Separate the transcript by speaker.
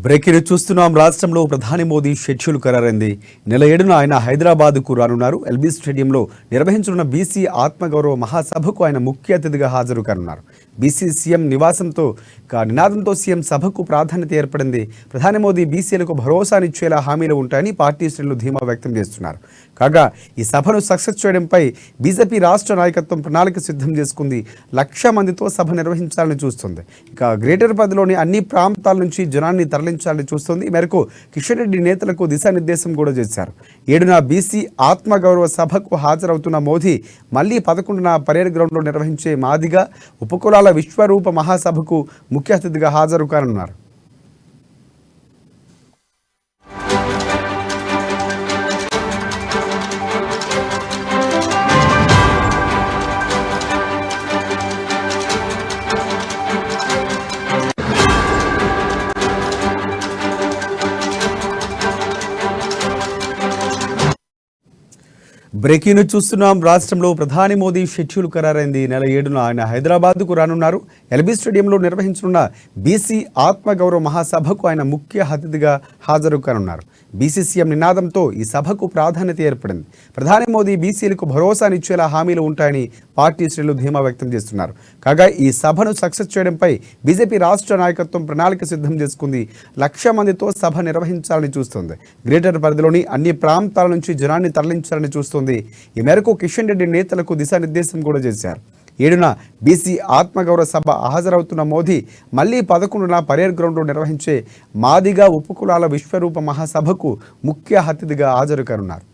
Speaker 1: Breaking చూస్తున్నాం. రాష్ట్రంలో ప్రధాని మోదీ షెడ్యూల్ ఖరారైంది. నెల 7న ఆయన హైదరాబాద్కు రానున్నారు. ఎల్బీ స్టేడియంలో నిర్వహించనున్న బీసీ ఆత్మగౌరవ మహాసభకు ఆయన ముఖ్య అతిథిగా హాజరు కానున్నారు. బీసీ సీఎం నివాసంతో నినాదంతో సీఎం సభకు ప్రాధాన్యత ఏర్పడింది. ప్రధాని మోదీ బీసీలకు భరోసానిచ్చేలా హామీలు ఉంటాయని పార్టీ శ్రేణులు ధీమా వ్యక్తం చేస్తున్నారు. కాగా ఈ సభను సక్సెస్ చేయడంపై బీజేపీ రాష్ట్ర నాయకత్వం ప్రణాళిక సిద్ధం చేసుకుంది. 1,00,000 మందితో సభ నిర్వహించాలని చూస్తుంది. ఇక గ్రేటర్ పరిధిలోని అన్ని ప్రాంతాల నుంచి జనాన్ని తరలించాలని చూస్తుంది. ఈ మేరకు కిషన్ రెడ్డి నేతలకు దిశానిర్దేశం కూడా చేశారు. 7న బీసీ ఆత్మగౌరవ సభకు హాజరవుతున్న మోదీ మళ్లీ 11న పరేడ్ గ్రౌండ్లో నిర్వహించే మాదిగ ఉపకులాల విశ్వరూప మహాసభకు ముఖ్య అతిథిగా హాజరు కానున్నారు. బ్రేకింగ్ చూస్తున్నాం. రాష్ట్రంలో ప్రధాని మోదీ షెడ్యూల్ ఖరారైంది. నెల 7న ఆయన హైదరాబాద్కు రానున్నారు. ఎల్బీ స్టేడియంలో నిర్వహించనున్న బీసీ ఆత్మగౌరవ మహాసభకు ఆయన ముఖ్య అతిథిగా హాజరు కానున్నారు. బీసీ సీఎం నినాదంతో ఈ సభకు ప్రాధాన్యత ఏర్పడింది. ప్రధాని మోదీ బీసీలకు భరోసానిచ్చేలా హామీలు ఉంటాయని పార్టీ శ్రేణులు ధీమా వ్యక్తం చేస్తున్నారు. కాగా ఈ సభను సక్సెస్ చేయడంపై బీజేపీ రాష్ట్ర నాయకత్వం ప్రణాళిక సిద్ధం చేసుకుంది. 1,00,000 మందితో సభ నిర్వహించాలని చూస్తోంది. గ్రేటర్ పరిధిలోని అన్ని ప్రాంతాల నుంచి జనాన్ని తరలించాలని చూస్తోంది. ఈ మేరకు కిషన్ రెడ్డి నేతలకు దిశానిర్దేశం కూడా చేశారు. 7న బీసీ ఆత్మగౌరవ సభ హాజరవుతున్న మోదీ మళ్లీ 11న పరేడ్ గ్రౌండ్లో నిర్వహించే మాదిగ ఉపకులాల విశ్వరూప మహాసభకు ముఖ్య అతిథిగా హాజరు కానున్నారు.